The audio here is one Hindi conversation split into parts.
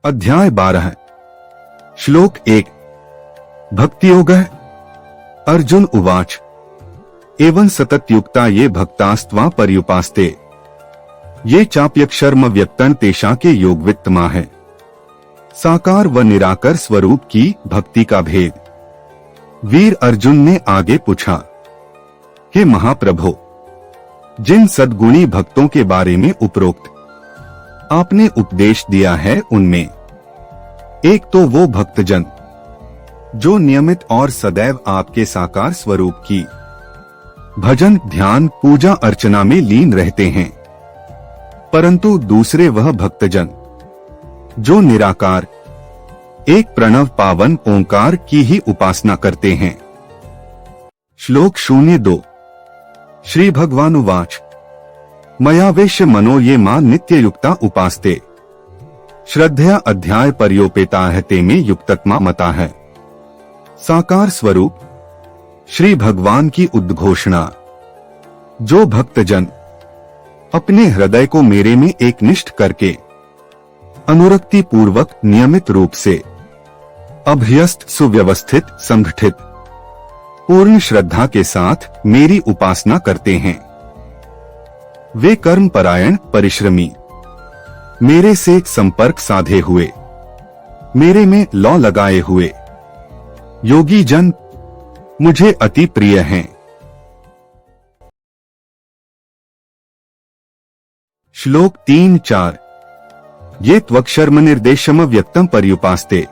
अध्याय 12 श्लोक 1 भक्तियोगः। अर्जुन उवाच एवं सततयुक्ता ये भक्तास्त्वा पर्युपास्ते ये चाप्यक्षर्म व्यक्तन तेषा के योगवित्तमा है। साकार व निराकार स्वरूप की भक्ति का भेद। वीर अर्जुन ने आगे पूछा, हे महाप्रभो, जिन सद्गुणी भक्तों के बारे में उपरोक्त आपने उपदेश दिया है, उनमें एक तो वो भक्तजन जो नियमित और सदैव आपके साकार स्वरूप की भजन, ध्यान, पूजा अर्चना में लीन रहते हैं, परंतु दूसरे वह भक्तजन जो निराकार एक प्रणव पावन ओंकार की ही उपासना करते हैं। श्लोक 02 श्री भगवानुवाच मया वेश्य मनो ये मां नित्ययुक्ता उपास्ते श्रद्धया अध्याय पर्योपेता है ते में युक्तत्मा मता है। साकार स्वरूप श्री भगवान की उद्घोषणा। जो भक्तजन अपने हृदय को मेरे में एकनिष्ठ करके अनुरक्ति पूर्वक नियमित रूप से अभ्यस्त, सुव्यवस्थित, संगठित, पूर्ण श्रद्धा के साथ मेरी उपासना करते हैं, वे कर्म परायण, परिश्रमी, मेरे से संपर्क साधे हुए, मेरे में लौ लगाए हुए योगी जन मुझे अति प्रिय हैं। श्लोक 3-4 ये त्वक्षर्म निर्देशम व्यक्तम पर्युपास्ते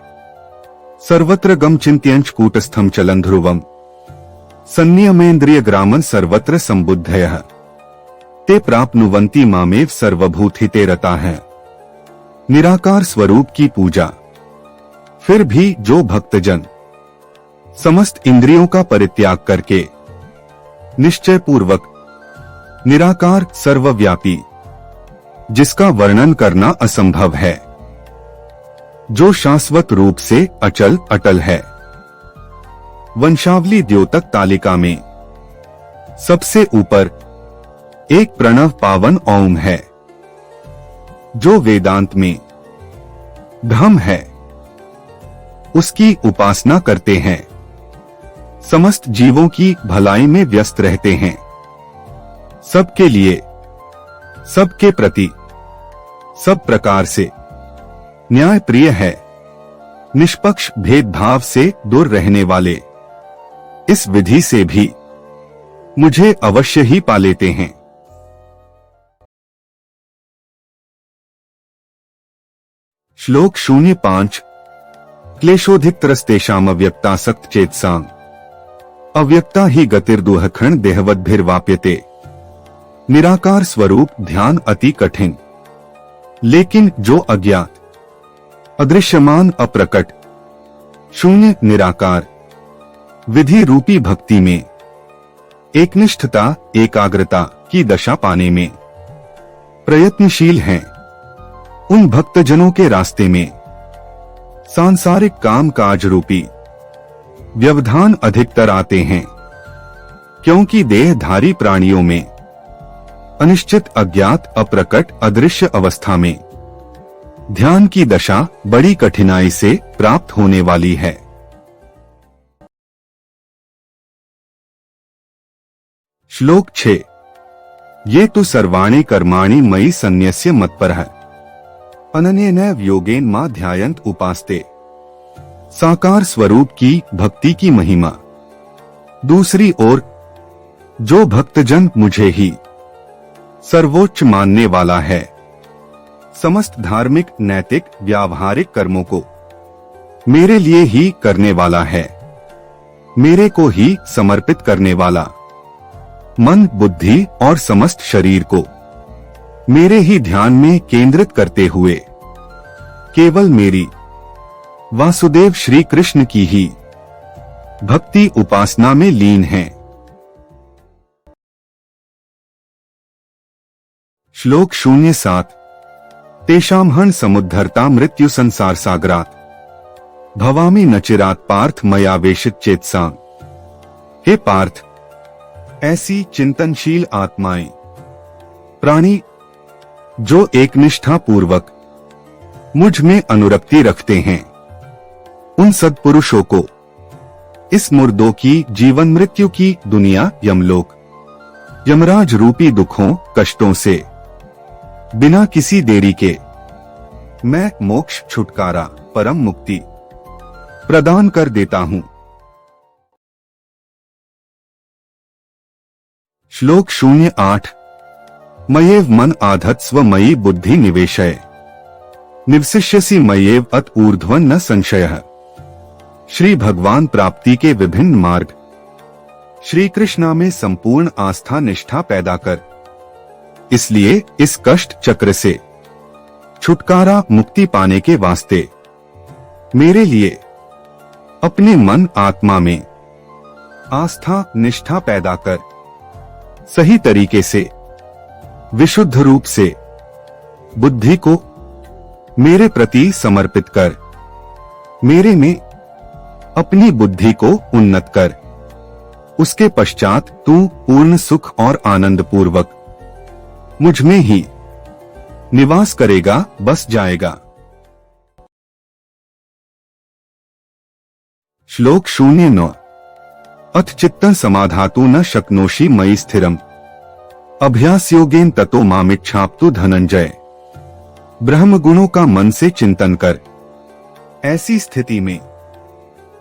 सर्वत्र गम चिंत्यंच कूटस्थम चलन ध्रुवम संनियमेन्द्रिय ग्रामन सर्वत्र संबुद्धयः ते प्राप्नुवन्ति मामेव सर्वभूतहिते रता है। निराकार स्वरूप की पूजा। फिर भी जो भक्तजन समस्त इंद्रियों का परित्याग करके निश्चय पूर्वक निराकार, सर्वव्यापी, जिसका वर्णन करना असंभव है, जो शाश्वत रूप से अचल अटल है, वंशावली द्योतक तालिका में सबसे ऊपर एक प्रणव पावन ओम है, जो वेदांत में ब्रह्म है, उसकी उपासना करते हैं, समस्त जीवों की भलाई में व्यस्त रहते हैं, सबके लिए, सबके प्रति, सब प्रकार से न्याय प्रिय है, निष्पक्ष भेदभाव से दूर रहने वाले, इस विधि से भी मुझे अवश्य ही पा लेते हैं। श्लोक 05 क्लेशोधिकतरस्तेषाम् अव्यक्तासक्त चेतसाम् अव्यक्ता ही गतिर्दुहखंड देहवद्भिर्वाप्यते। निराकार स्वरूप ध्यान अति कठिन, लेकिन जो अज्ञात, अदृश्यमान, अप्रकट, शून्य निराकार विधि रूपी भक्ति में एकनिष्ठता, एकाग्रता की दशा पाने में प्रयत्नशील हैं, उन भक्तजनों के रास्ते में सांसारिक काम काज रूपी व्यवधान अधिकतर आते हैं, क्योंकि देहधारी प्राणियों में अनिश्चित, अज्ञात, अप्रकट, अदृश्य अवस्था में ध्यान की दशा बड़ी कठिनाई से प्राप्त होने वाली है। श्लोक 6 ये तो सर्वाणि कर्माणि मयि सन्न्यस्य मत्परः अनन्येनैव योगेन मां ध्यायन्त उपास्ते। साकार स्वरूप की भक्ति की महिमा। दूसरी ओर जो भक्तजन मुझे ही सर्वोच्च मानने वाला है, समस्त धार्मिक, नैतिक, व्यावहारिक कर्मों को मेरे लिए ही करने वाला है, मेरे को ही समर्पित करने वाला, मन, बुद्धि और समस्त शरीर को मेरे ही ध्यान में केंद्रित करते हुए केवल मेरी वासुदेव श्री कृष्ण की ही भक्ति उपासना में लीन है। श्लोक 07 तेषां हन समुद्धरता मृत्यु संसार सागरात भवामि नचिरात पार्थ मया वेशित चेतसां। हे पार्थ, ऐसी चिंतनशील आत्माएं, प्राणी जो एक निष्ठा पूर्वक मुझ में अनुरक्ति रखते हैं, उन सद्पुरुषों को इस मुर्दों की जीवन मृत्यु की दुनिया यमलोक यमराज रूपी दुखों कष्टों से बिना किसी देरी के मैं मोक्ष छुटकारा परम मुक्ति प्रदान कर देता हूं। श्लोक 08 मयेव मन आधत स्व मयि बुद्धि निवेशय निवसिष्यसि मयेव अत ऊर्ध्वन न संशयः। श्री भगवान प्राप्ति के विभिन्न मार्ग। श्री कृष्णा में संपूर्ण आस्था निष्ठा पैदा कर, इसलिए इस कष्ट चक्र से छुटकारा मुक्ति पाने के वास्ते मेरे लिए अपने मन आत्मा में आस्था निष्ठा पैदा कर, सही तरीके से विशुद्ध रूप से बुद्धि को मेरे प्रति समर्पित कर, मेरे में अपनी बुद्धि को उन्नत कर। उसके पश्चात तू पूर्ण सुख और आनंद पूर्वक मुझ में ही निवास करेगा, बस जाएगा। श्लोक 09 अथ चित्तं समाधातु न शक्नोषि मयि स्थिरम् अभ्यास योगेन ततो मामिच्छाप्तु धनंजय। ब्रह्म गुणों का मन से चिंतन कर, ऐसी स्थिति में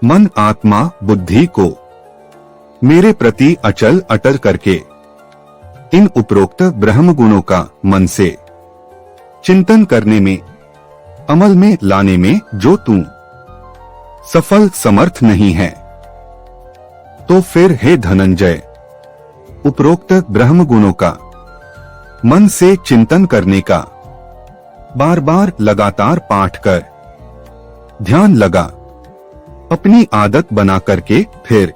मन आत्मा बुद्धि को मेरे प्रति अचल अटल करके इन उपरोक्त ब्रह्म गुणों का मन से चिंतन करने में अमल में लाने में जो तू सफल समर्थ नहीं है, तो फिर हे धनंजय उपरोक्त ब्रह्म गुणों का मन से चिंतन करने का बार बार लगातार पाठ कर, ध्यान लगा, अपनी आदत बना करके फिर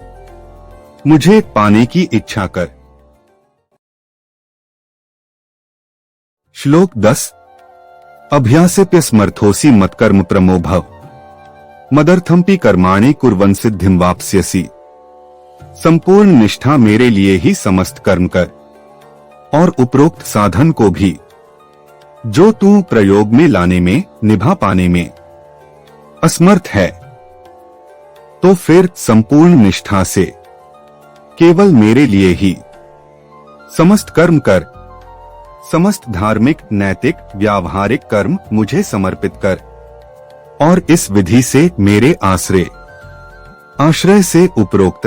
मुझे पाने की इच्छा कर। श्लोक 10 अभ्यासेप्यस्मर्थोसि मत्कर्म प्रमो भव मदर्थम्पि कर्माणि कुर्वन् सिद्धिं वाप्स्यसि। संपूर्ण निष्ठा मेरे लिए ही समस्त कर्म कर और उपरोक्त साधन को भी जो तू प्रयोग में लाने में निभा पाने में असमर्थ है, तो फिर संपूर्ण निष्ठा से केवल मेरे लिए ही समस्त कर्म कर, समस्त धार्मिक नैतिक व्यावहारिक कर्म मुझे समर्पित कर और इस विधि से मेरे आश्रय से उपरोक्त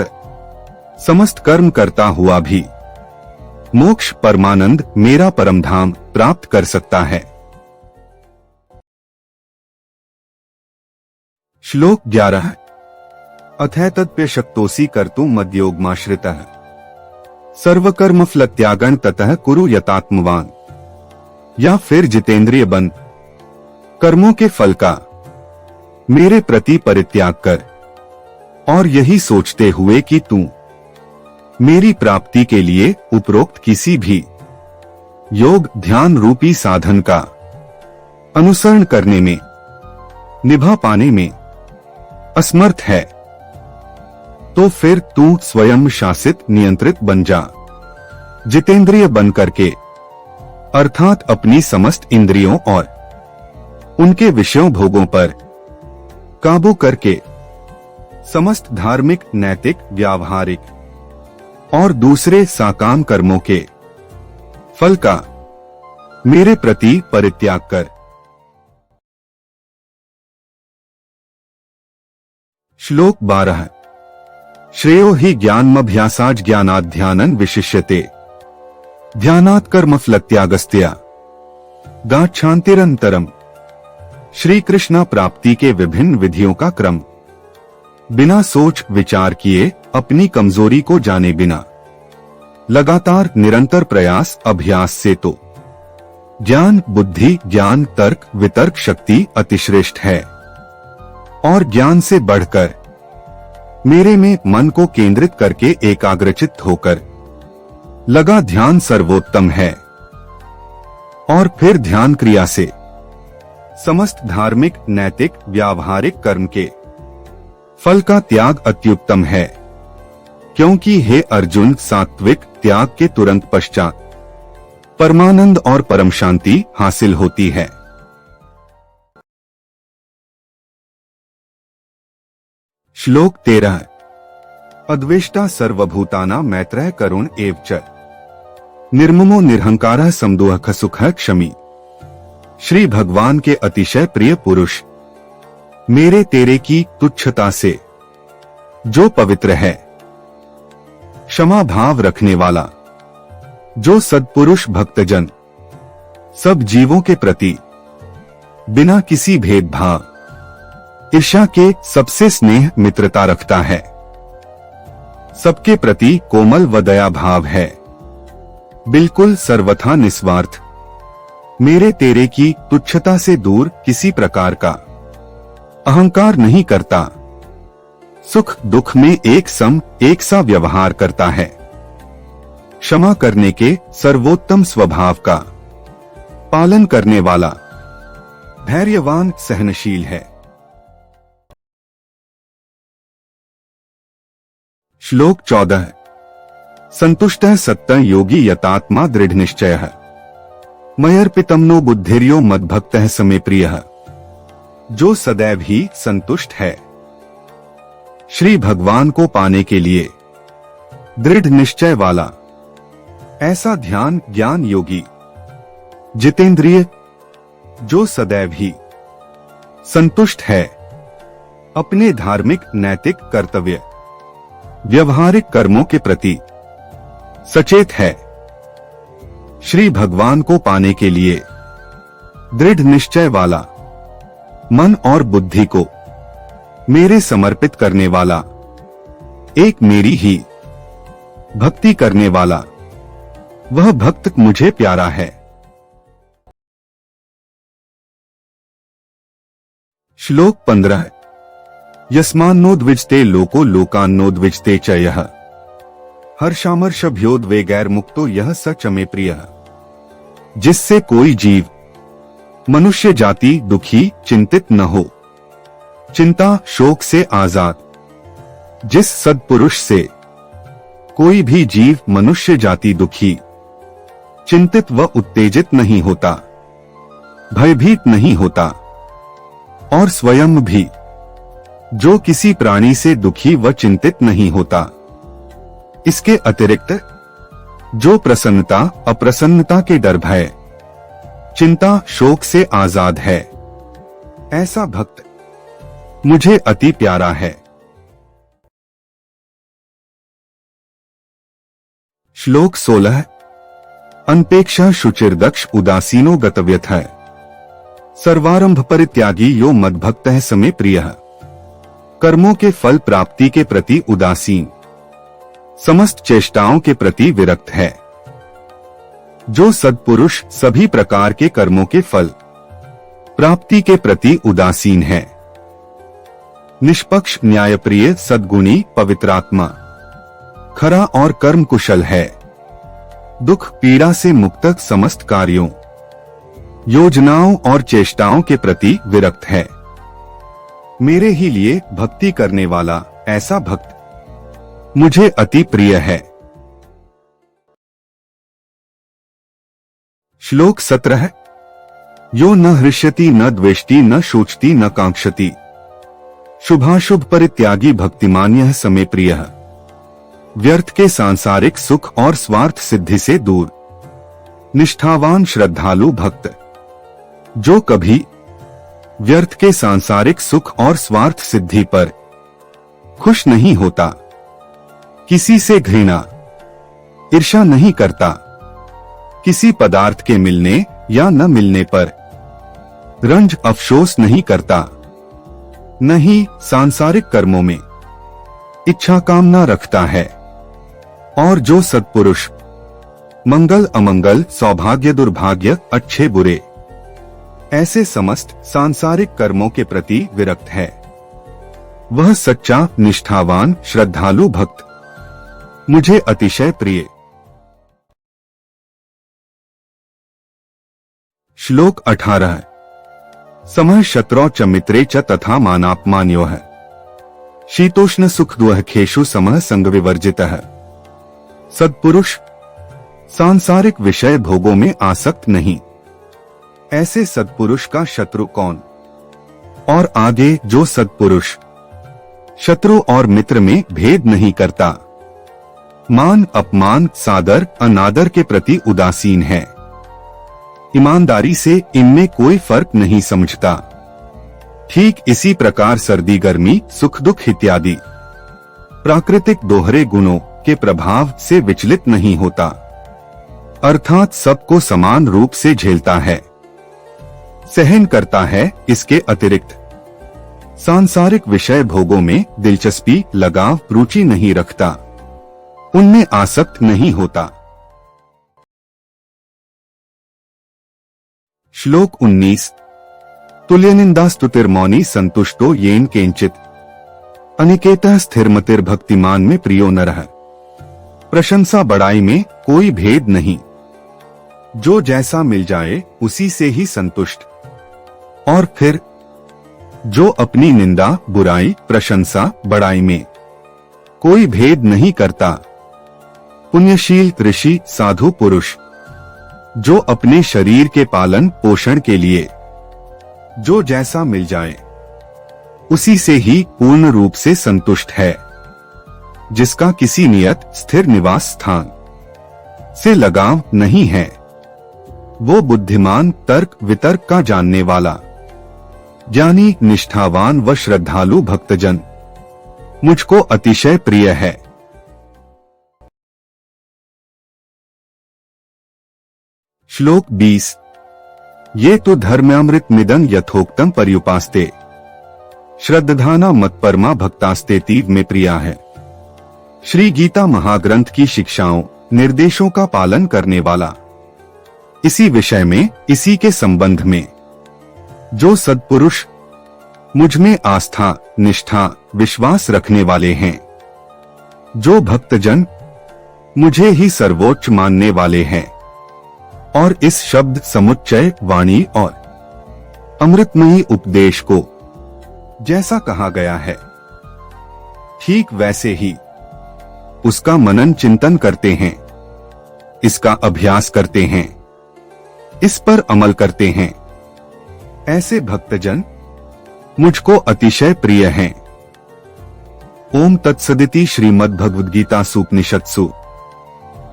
समस्त कर्म करता हुआ भी मोक्ष परमानंद मेरा परम धाम प्राप्त कर सकता है। श्लोक 11 अथैतत्प्य शक्तोसि कर्तुं मद्योगमाश्रितः सर्वकर्म फलत्यागं ततः कुरु यतात्मवान। या फिर जितेंद्रिय बन, कर्मों के फल का मेरे प्रति परित्याग कर और यही सोचते हुए कि तू मेरी प्राप्ति के लिए उपरोक्त किसी भी योग ध्यान रूपी साधन का अनुसरण करने में निभा पाने में असमर्थ है, तो फिर तू स्वयं शासित नियंत्रित बन जा। जितेंद्रिय बन करके अर्थात अपनी समस्त इंद्रियों और उनके विषयों भोगों पर काबू करके समस्त धार्मिक नैतिक व्यावहारिक और दूसरे साकाम कर्मों के फल का मेरे प्रति परित्याग कर। श्लोक 12 श्रेयो हि ज्ञानमभ्यासाच् ज्ञानात् ध्यानं विशिष्यते ध्यानात् कर्मफलत्यागस्त्या गाच्छान्तिरन्तरम्। श्री कृष्णा प्राप्ति के विभिन्न विधियों का क्रम। बिना सोच विचार किए अपनी कमजोरी को जाने बिना लगातार निरंतर प्रयास अभ्यास से तो ज्ञान बुद्धि ज्ञान तर्क वितर्क शक्ति अतिश्रेष्ठ है और ज्ञान से बढ़कर मेरे में मन को केंद्रित करके एकाग्रचित्त होकर लगा ध्यान सर्वोत्तम है और फिर ध्यान क्रिया से समस्त धार्मिक नैतिक व्यावहारिक कर्म के फल का त्याग अत्युत्तम है, क्योंकि हे अर्जुन सात्विक त्याग के तुरंत पश्चात परमानंद और परम शांति हासिल होती है। श्लोक 13। अद्वेष्टा सर्वभूतानां मैत्रः करुण एव च निर्ममो निरहंकारः समदुःख सुखः क्षमी। श्री भगवान के अतिशय प्रिय पुरुष, मेरे तेरे की तुच्छता से जो पवित्र है, क्षमा भाव रखने वाला, जो सद्पुरुष भक्तजन सब जीवों के प्रति बिना किसी भेदभाव ईर्ष्या के सबसे स्नेह मित्रता रखता है, सबके प्रति कोमल व दया भाव है, बिल्कुल सर्वथा निस्वार्थ, मेरे तेरे की तुच्छता से दूर किसी प्रकार का अहंकार नहीं करता, सुख दुख में एक सा व्यवहार करता है, क्षमा करने के सर्वोत्तम स्वभाव का पालन करने वाला, धैर्यवान सहनशील है। श्लोक 14। संतुष्टः सत्तः योगी यतात्मा दृढ़ निश्चयः मयर्पितम् नो बुद्धिर्यो मद्भक्तः समे प्रियः। जो सदैव ही संतुष्ट है, श्री भगवान को पाने के लिए दृढ़ निश्चय वाला, ऐसा ध्यान ज्ञान योगी जितेंद्रिय, जो सदैव ही संतुष्ट है, अपने धार्मिक नैतिक कर्तव्य व्यवहारिक कर्मों के प्रति सचेत है, श्री भगवान को पाने के लिए दृढ़ निश्चय वाला, मन और बुद्धि को मेरे समर्पित करने वाला, एक मेरी ही भक्ति करने वाला, वह भक्त मुझे प्यारा है। श्लोक 15। यस्मान्नोद्विजते लोको लोकान्नोद्विजते च यः हर्षामर्षभ्योद्वेगैर मुक्तो यह स च मे प्रियः। जिससे कोई जीव मनुष्य जाति दुखी चिंतित न हो, चिंता शोक से आजाद, जिस सद्पुरुष से कोई भी जीव मनुष्य जाति दुखी चिंतित व उत्तेजित नहीं होता, भयभीत नहीं होता, और स्वयं भी जो किसी प्राणी से दुखी व चिंतित नहीं होता, इसके अतिरिक्त जो प्रसन्नता अप्रसन्नता के डर भय चिंता शोक से आजाद है, ऐसा भक्त मुझे अति प्यारा है। श्लोक 16। अनपेक्षा शुचिर्दक्ष उदासीनो गतव्यथः सर्वारंभ परित्यागी यो मद्भक्तः समे प्रियः। कर्मों के फल प्राप्ति के प्रति उदासीन, समस्त चेष्टाओं के प्रति विरक्त है, जो सद्पुरुष सभी प्रकार के कर्मों के फल प्राप्ति के प्रति उदासीन है, निष्पक्ष न्यायप्रिय सद्गुणी पवित्रात्मा, खरा और कर्म कुशल है, दुख पीड़ा से मुक्त समस्त कार्यों योजनाओं और चेष्टाओं के प्रति विरक्त है, मेरे ही लिए भक्ति करने वाला ऐसा भक्त मुझे अति प्रिय है। श्लोक 17। यो न हृष्यति न द्वेष्टि न शोचति न कांक्षति शुभाशुभ परित्यागी भक्तिमान्यः समे प्रियः। व्यर्थ के सांसारिक सुख और स्वार्थ सिद्धि से दूर निष्ठावान श्रद्धालु भक्त, जो कभी व्यर्थ के सांसारिक सुख और स्वार्थ सिद्धि पर खुश नहीं होता, किसी से घृणा ईर्ष्या नहीं करता, किसी पदार्थ के मिलने या न मिलने पर रंज अफसोस नहीं करता, न ही सांसारिक कर्मों में इच्छा कामना रखता है, और जो सत्पुरुष मंगल अमंगल सौभाग्य दुर्भाग्य अच्छे बुरे ऐसे समस्त सांसारिक कर्मों के प्रति विरक्त है, वह सच्चा निष्ठावान श्रद्धालु भक्त मुझे अतिशय प्रिय। श्लोक 18। समः शत्रौ च मित्रे च तथा मानापमान्योः शीतोष्ण सुख दुःखेषु समः संग विवर्जितः। सद्पुरुष सांसारिक विषय भोगों में आसक्त नहीं, ऐसे सद्पुरुष का शत्रु कौन। और आगे जो सद्पुरुष शत्रु और मित्र में भेद नहीं करता। मान अपमान सादर अनादर के प्रति उदासीन है। ईमानदारी से इनमें कोई फर्क नहीं समझता। ठीक इसी प्रकार सर्दी गर्मी सुख दुख इत्यादि प्राकृतिक दोहरे गुणों के प्रभाव से विचलित नहीं होता, अर्थात सबको समान रूप से झेलता है, सहन करता है। इसके अतिरिक्त सांसारिक विषय भोगों में दिलचस्पी लगाव रुचि नहीं रखता, उनमें आसक्त नहीं होता। श्लोक 19 तुल्यनिंदास्तुतिर्मौनी संतुष्टो येन केंचित अनिकेतः स्थिरमतिर्भक्तिमान में प्रियो नरः। प्रशंसा बड़ाई में कोई भेद नहीं, जो जैसा मिल जाए उसी से ही संतुष्ट। और फिर जो अपनी निंदा बुराई प्रशंसा बड़ाई में कोई भेद नहीं करता। पुण्यशील ऋषि साधु पुरुष जो अपने शरीर के पालन पोषण के लिए जो जैसा मिल जाए उसी से ही पूर्ण रूप से संतुष्ट है, जिसका किसी नियत स्थिर निवास स्थान से लगाव नहीं है। वो बुद्धिमान तर्क वितर्क का जानने वाला ज्ञानी निष्ठावान व श्रद्धालु भक्तजन मुझको अतिशय प्रिय है। श्लोक 20 ये तो धर्म्यामृत मिदं यथोक्तम पर्युपास्ते श्रद्धाना मत्परमा भक्तास्ते तीव में प्रिया है। श्री गीता महाग्रंथ की शिक्षाओं निर्देशों का पालन करने वाला, इसी विषय में इसी के संबंध में जो सद्पुरुष मुझ में आस्था निष्ठा विश्वास रखने वाले हैं, जो भक्तजन मुझे ही सर्वोच्च मानने वाले हैं और इस शब्द समुच्चय वाणी और अमृतमयी उपदेश को जैसा कहा गया है ठीक वैसे ही उसका मनन चिंतन करते हैं, इसका अभ्यास करते हैं, इस पर अमल करते हैं, ऐसे भक्तजन मुझको अतिशय प्रिय हैं। ओम तत्सदिति श्रीमद्भगवद्गीतासु उपनिषत्सु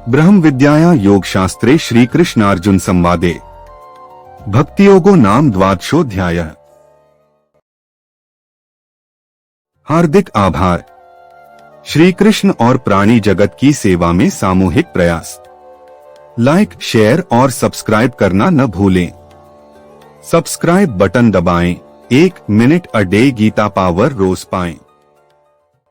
ब्रह्म विद्याया योग शास्त्रे श्री कृष्णार्जुन संवादे भक्तियोगो नाम द्वादशोऽध्यायः। हार्दिक आभार। श्री कृष्ण और प्राणी जगत की सेवा में सामूहिक प्रयास। लाइक शेयर और सब्सक्राइब करना न भूलें। सब्सक्राइब बटन दबाएं, 1 minute a day Gita power रोज पाएं।